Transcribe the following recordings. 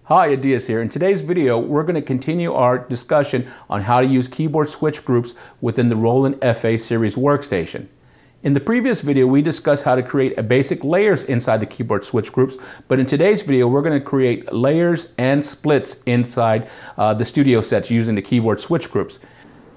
Hi, Adias here. In today's video, we're going to continue our discussion on how to use keyboard switch groups within the Roland FA series workstation. In the previous video, we discussed how to create a basic layers inside the keyboard switch groups, but in today's video, we're going to create layers and splits inside the studio sets using the keyboard switch groups.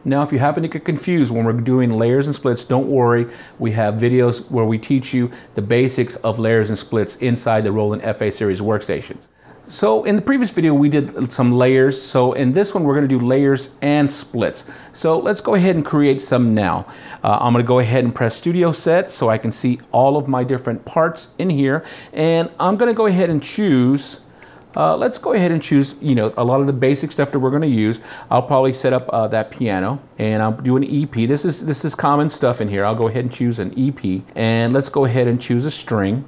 Now, if you happen to get confused when we're doing layers and splits, don't worry. We have videos where we teach you the basics of layers and splits inside the Roland FA series workstations. So in the previous video, we did some layers. So in this one, we're going to do layers and splits. So let's go ahead and create some now. I'm going to go ahead and press Studio Set so I can see all of my different parts in here. And I'm going to go ahead and choose, let's go ahead and choose, a lot of the basic stuff that we're going to use. I'll probably set up that piano, and I'll do an EP. This is common stuff in here. I'll go ahead and choose an EP, and let's go ahead and choose a string,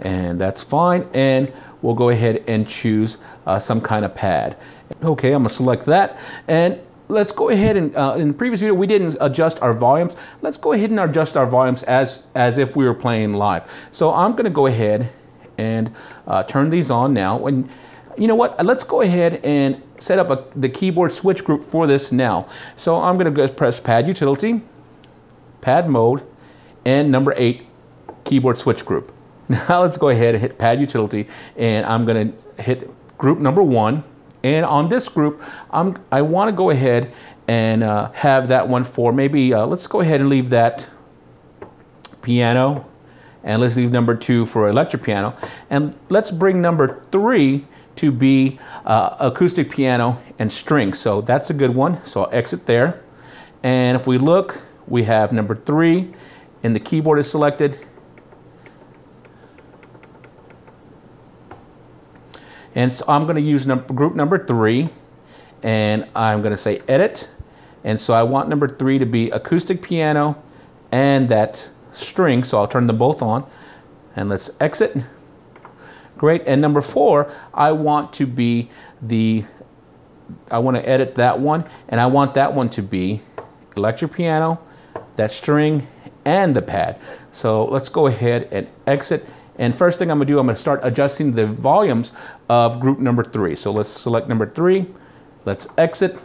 and that's fine. And we'll go ahead and choose some kind of pad. Okay, I'm gonna select that, and let's go ahead and, in the previous video, we didn't adjust our volumes. Let's go ahead and adjust our volumes as if we were playing live. So I'm gonna go ahead and turn these on now. And you know what, let's go ahead and set up the keyboard switch group for this now. So I'm gonna go press Pad Utility, Pad Mode, and number 8, Keyboard Switch Group. Now let's go ahead and hit Pad Utility, and I'm going to hit group number 1. And on this group, I want to go ahead and have that one for maybe, let's go ahead and leave that piano, and let's leave number 2 for electric piano. And let's bring number 3 to be acoustic piano and string. So that's a good one. So I'll exit there. And if we look, we have number 3, and the keyboard is selected. And so I'm going to use group number 3, and I'm going to say edit. And so I want number 3 to be acoustic piano and that string, so I'll turn them both on. And let's exit. Great. And number 4, I want to be I want to edit that one, and I want that one to be electric piano, that string, and the pad. So let's go ahead and exit. And first thing I'm going to do, I'm going to start adjusting the volumes of group number 3. So let's select number 3. Let's exit.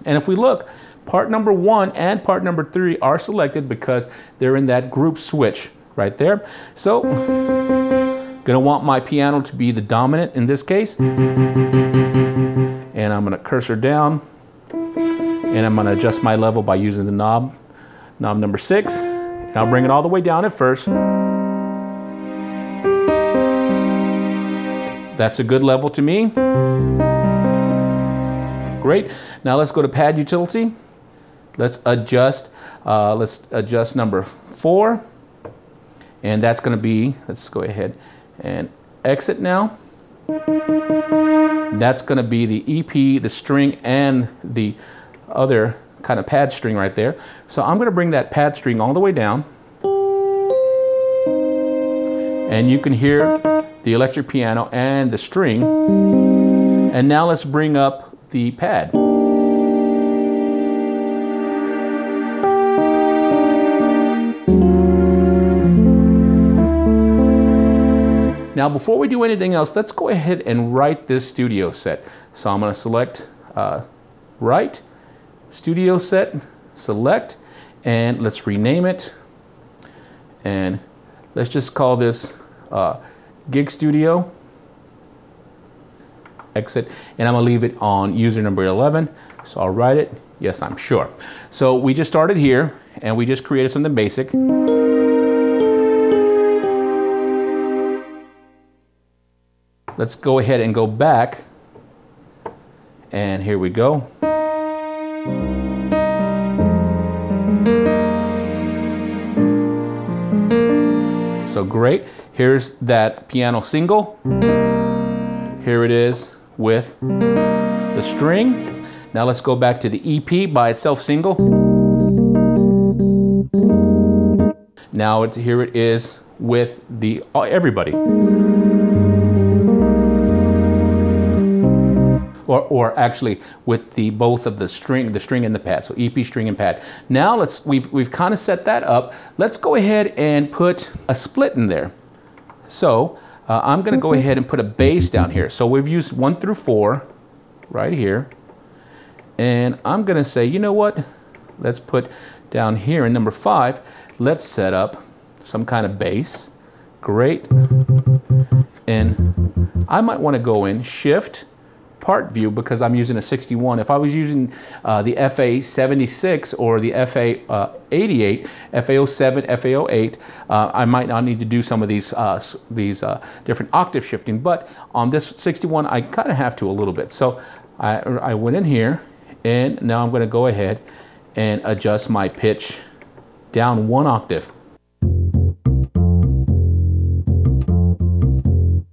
And if we look, part number 1 and part number 3 are selected because they're in that group switch right there. So going to want my piano to be the dominant in this case. And I'm going to cursor down. And I'm going to adjust my level by using the knob number 6. And I'll bring it all the way down at first. That's a good level to me. Great. Now let's go to Pad Utility. Let's adjust number 4. And that's going to be, let's go ahead and exit now. That's going to be the EP, the string, and the other kind of pad string right there. So I'm going to bring that pad string all the way down. And you can hear the electric piano and the string. And now let's bring up the pad. Now before we do anything else, let's go ahead and write this studio set. So I'm going to select Write, Studio Set, Select, and let's rename it. And let's just call this Gig Studio. Exit, and I'm going to leave it on user number 11. So I'll write it. Yes, I'm sure. So we just started here, and we just created something basic. Let's go ahead and go back, and here we go. So great. Here's that piano single. Here it is with the string. Now let's go back to the EP by itself single. Now here it is with the everybody. Or actually with both of the string and the pad. So EP, string, and pad. Now we've kind of set that up. Let's go ahead and put a split in there. So I'm going to go ahead and put a bass down here. So we've used 1 through 4 right here. And I'm going to say, you know what? Let's put down here in number 5, let's set up some kind of bass. Great. And I might want to go in Shift, Part View, because I'm using a 61. If I was using the FA-06 or the FA-88, FA-07, FA-08, I might not need to do some of these different octave shifting. But on this 61, I kind of have to a little bit. So I went in here, and now I'm going to go ahead and adjust my pitch down 1 octave.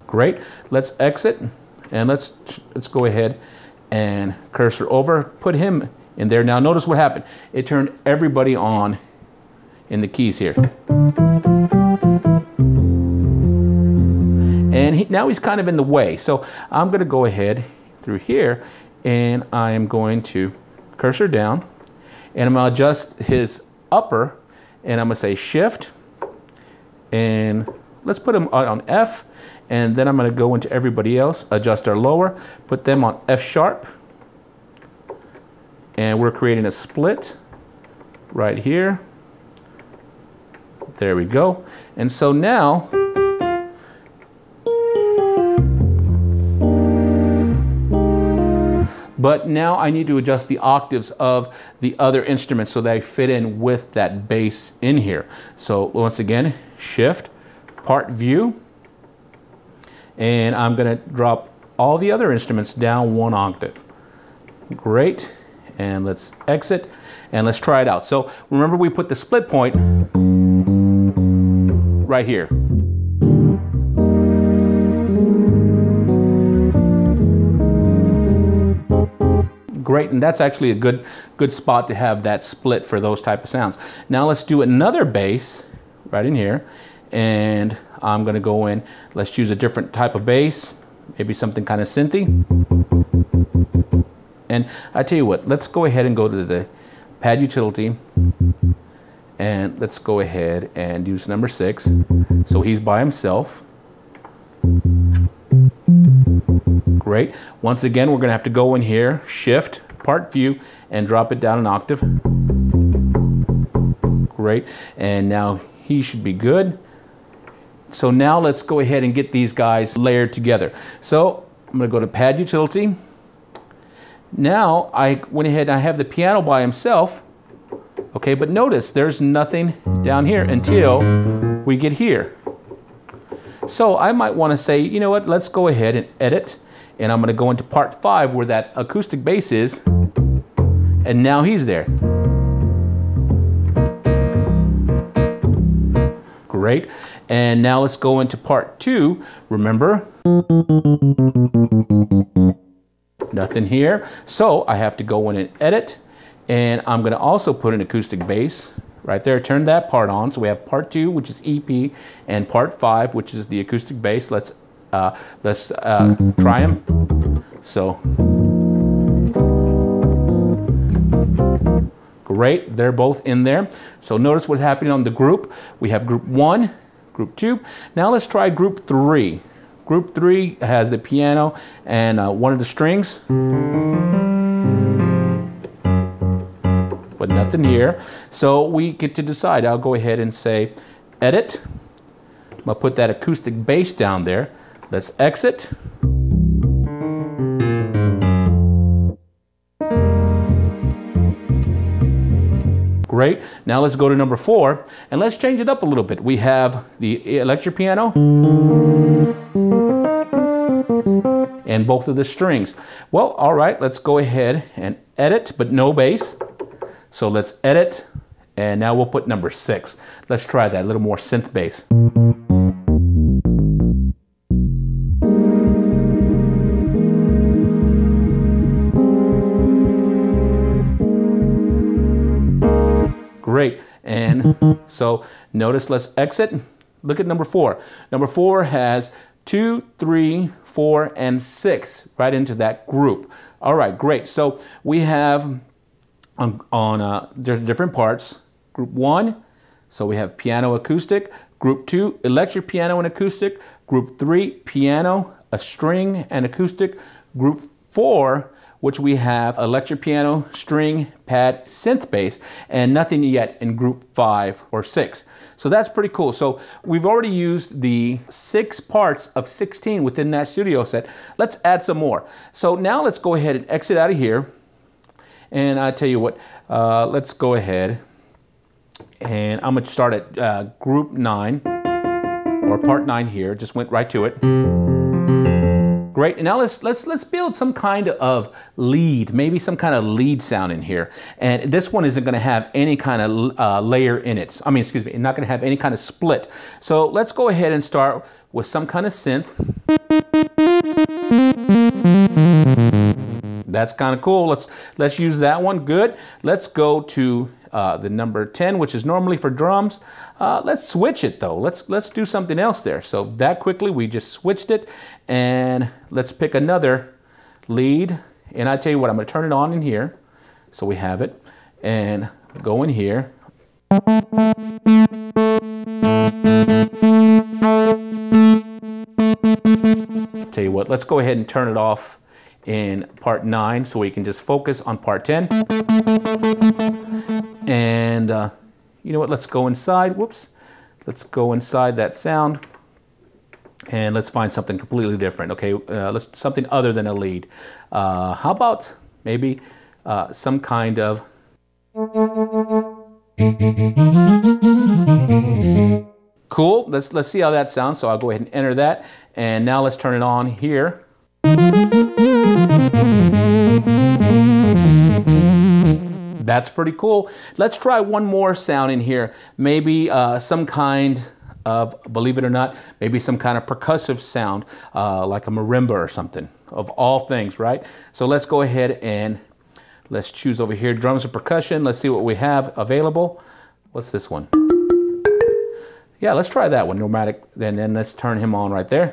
Great. Let's exit, and let's go ahead and cursor over, put him in there. Now notice what happened. It turned everybody on in the keys here. And now he's kind of in the way. So I'm going to go ahead through here, and I am going to cursor down, and I'm going to adjust his upper, and I'm going to say Shift, and let's put him on F, and then I'm going to go into everybody else, adjust our lower, put them on F sharp, and we're creating a split right here. There we go. And so now, but now I need to adjust the octaves of the other instruments so they fit in with that bass in here. So once again, Shift, Part View, and I'm going to drop all the other instruments down 1 octave. Great. And let's exit, and let's try it out. So remember, we put the split point right here. Great, and that's actually a good spot to have that split for those type of sounds. Now let's do another bass right in here, and I'm going to go in. Let's choose a different type of bass, maybe something kind of synthy. And I tell you what, let's go ahead and go to the pad utility, and let's go ahead and use number 6. So he's by himself. Great. Once again, we're going to have to go in here, Shift, Part View, and drop it down an octave. Great. And now he should be good. So now let's go ahead and get these guys layered together. So I'm going to go to Pad Utility. Now I went ahead and I have the piano by himself. Okay, but notice there's nothing down here until we get here. So I might want to say, you know what, let's go ahead and edit. And I'm going to go into Part 5 where that acoustic bass is. And now he's there. Great. And now let's go into Part 2. Remember, nothing here. So I have to go in and edit. And I'm going to also put an acoustic bass right there. Turn that part on. So we have Part 2, which is EP, and Part 5, which is the acoustic bass. Let's try them. So great, they're both in there. So notice what's happening on the group. We have group 1, group 2. Now let's try group 3. Group 3 has the piano and one of the strings, but nothing here. So we get to decide. I'll go ahead and say edit. I'm gonna put that acoustic bass down there. Let's exit. Great. Now let's go to number 4 and let's change it up a little bit. We have the electric piano and both of the strings. Well, all right, let's go ahead and edit, but no bass. So let's edit, and now we'll put number 6. Let's try that, a little more synth bass. Great, and so notice, let's exit. Look at number 4. Number 4 has 2, 3, 4, and 6 right into that group. All right, great. So we have on different parts. Group 1, so we have piano acoustic. Group 2, electric piano and acoustic. Group 3, piano, a string and acoustic. Group 4, which we have electric piano, string, pad, synth bass, and nothing yet in group 5 or 6. So that's pretty cool. So we've already used the 6 parts of 16 within that studio set. Let's add some more. So now let's go ahead and exit out of here. And I tell you what, let's go ahead and I'm gonna start at group 9 or part 9 here. Just went right to it. Great, and now let's build some kind of lead, maybe some kind of lead sound in here. And this one isn't going to have any kind of layer in it. I mean, excuse me, not going to have any kind of split. So let's go ahead and start with some kind of synth. That's kind of cool. Let's use that one. Good. Let's go to the number 10, which is normally for drums. Let's switch it though. Let's do something else there. So that quickly, we just switched it, and let's pick another lead. And I tell you what, I'm going to turn it on in here, so we have it, and go in here. Tell you what, let's go ahead and turn it off in part 9 so we can just focus on part 10. And you know what, let's go inside. Whoops. Let's go inside that sound and let's find something completely different. Okay, let's something other than a lead. How about maybe some kind of cool. Let's see how that sounds. So I'll go ahead and enter that, and now let's turn it on here. That's pretty cool. Let's try one more sound in here. Maybe some kind of, believe it or not, maybe some kind of percussive sound, like a marimba or something, of all things, right? So let's go ahead and let's choose over here, drums and percussion. Let's see what we have available. What's this one? Yeah, let's try that one, Nomadic. Then let's turn him on right there.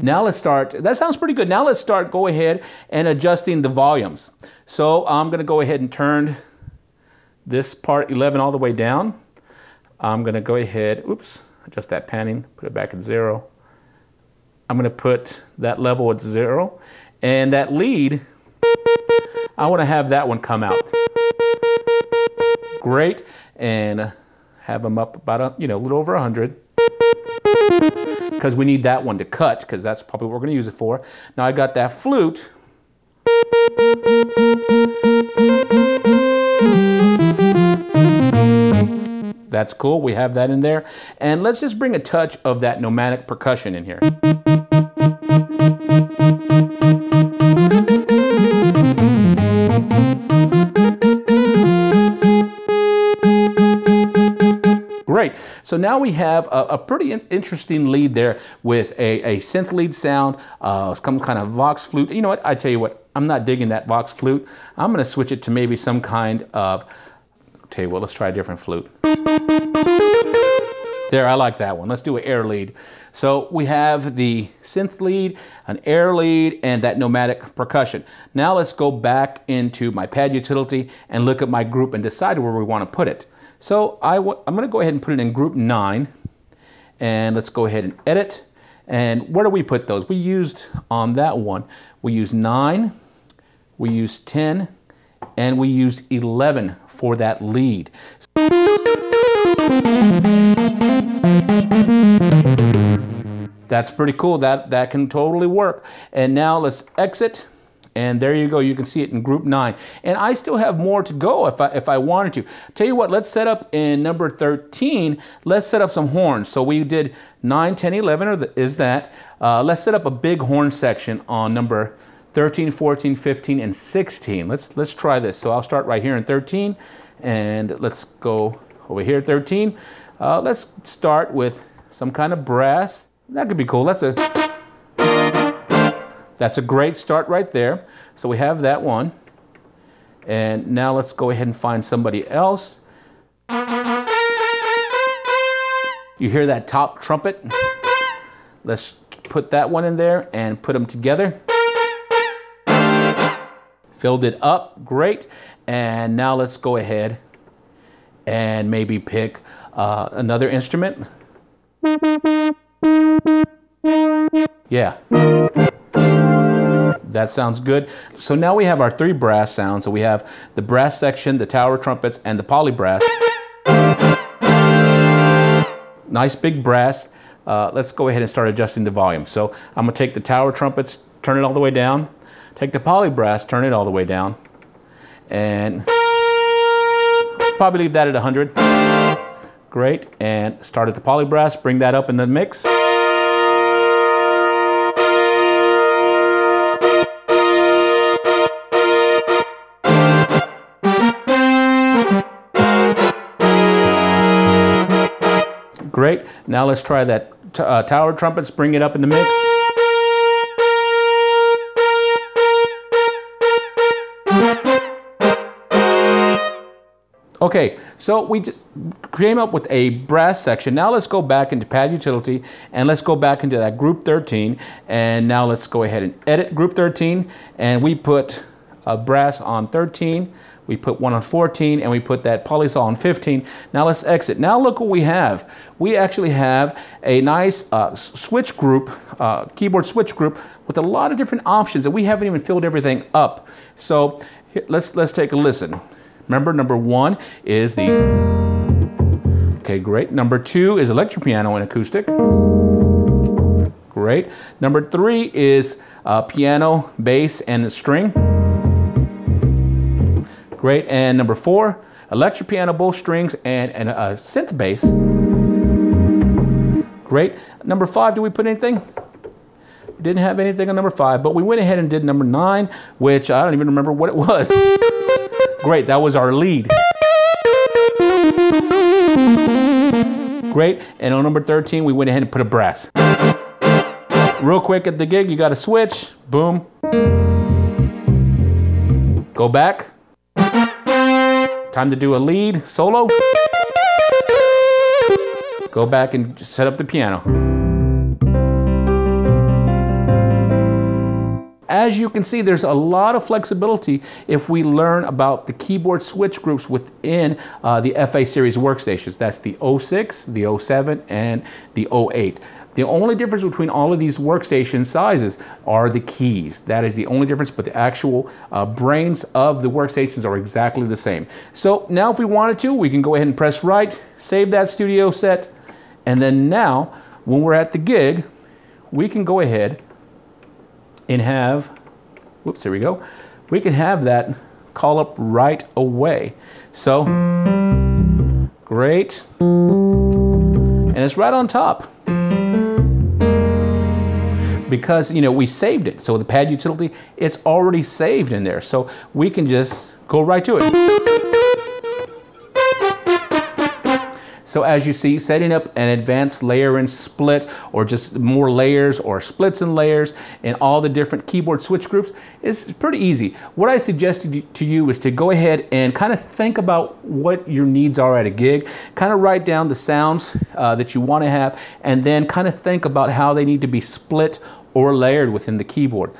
Now let's start, that sounds pretty good. Now let's start, go ahead and adjusting the volumes. So I'm gonna go ahead and turn this part 11 all the way down. I'm gonna go ahead, oops, adjust that panning, put it back at 0. I'm gonna put that level at 0. And that lead, I wanna have that one come out. Great, and have them up about a little over 100. Because we need that one to cut, because that's probably what we're going to use it for. Now I got that flute. That's cool, we have that in there. And let's just bring a touch of that nomadic percussion in here. Great. So now we have a pretty interesting lead there with a synth lead sound, some kind of Vox flute. You know what? I tell you what, I'm not digging that Vox flute. I'm going to switch it to maybe some kind of, tell you what, let's try a different flute. There, I like that one. Let's do an air lead. So we have the synth lead, an air lead, and that nomadic percussion. Now let's go back into my pad utility and look at my group and decide where we want to put it. So I'm going to go ahead and put it in group 9, and let's go ahead and edit. And where do we put those? We used on that one, we used 9, we used 10, and we used 11 for that lead. That's pretty cool. That can totally work. And now let's exit. And there you go, you can see it in group 9. And I still have more to go if I wanted to. Tell you what, let's set up in number 13, let's set up some horns. So we did 9, 10, 11, is that. Let's set up a big horn section on number 13, 14, 15, and 16. Let's try this. So I'll start right here in 13, and let's go over here, 13. Let's start with some kind of brass. That could be cool. That's a great start right there. So we have that one. And now let's go ahead and find somebody else. You hear that top trumpet? Let's put that one in there and put them together. Filled it up, great. And now let's go ahead and maybe pick another instrument. Yeah. That sounds good. So now we have our 3 brass sounds. So we have the brass section, the tower trumpets, and the polybrass. Nice big brass. Let's go ahead and start adjusting the volume. So I'm gonna take the tower trumpets, turn it all the way down. Take the polybrass, turn it all the way down. And probably leave that at 100. Great. And start at the polybrass, bring that up in the mix. Great. Now let's try that tower trumpets, bring it up in the mix. Okay, so we just came up with a brass section. Now let's go back into Pad Utility and let's go back into that group 13. And now let's go ahead and edit group 13. And we put a brass on 13. We put one on 14 and we put that polysaw on 15. Now let's exit. Now look what we have. We actually have a nice switch group, keyboard switch group with a lot of different options, and we haven't even filled everything up. So let's take a listen. Remember, number 1 is the, okay, great. Number 2 is electric piano and acoustic. Great. Number 3 is piano, bass, and string. Great. And number 4, electric piano, both strings, and a synth bass. Great. Number 5, do we put anything? We didn't have anything on number 5, but we went ahead and did number 9, which I don't even remember what it was. Great, that was our lead. Great, and on number 13, we went ahead and put a brass. Real quick at the gig, you got to switch, boom. Go back. Time to do a lead solo. Go back and set up the piano. As you can see, there's a lot of flexibility if we learn about the keyboard switch groups within the FA series workstations. That's the 06, the 07, and the 08. The only difference between all of these workstation sizes are the keys. That is the only difference, but the actual brains of the workstations are exactly the same. So now if we wanted to, we can go ahead and press right, save that studio set, and then now when we're at the gig, we can go ahead and have, whoops, there we go. We can have that call up right away. So, great. And it's right on top. Because, you know, we saved it. So the Pad Utility, it's already saved in there. So we can just go right to it. So as you see, setting up an advanced layer and split, or just more layers or splits and layers in all the different keyboard switch groups is pretty easy. What I suggested to you is to go ahead and kind of think about what your needs are at a gig, kind of write down the sounds that you want to have, and then kind of think about how they need to be split or layered within the keyboard.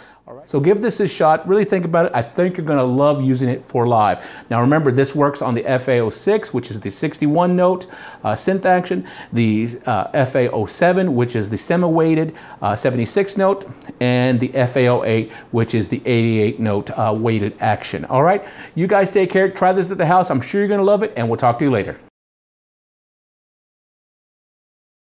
So give this a shot, really think about it. I think you're gonna love using it for live. Now remember, this works on the FA-06, which is the 61 note synth action, the FA-07, which is the semi-weighted 76 note, and the FA-08, which is the 88 note weighted action. All right, you guys take care, try this at the house. I'm sure you're gonna love it, and we'll talk to you later.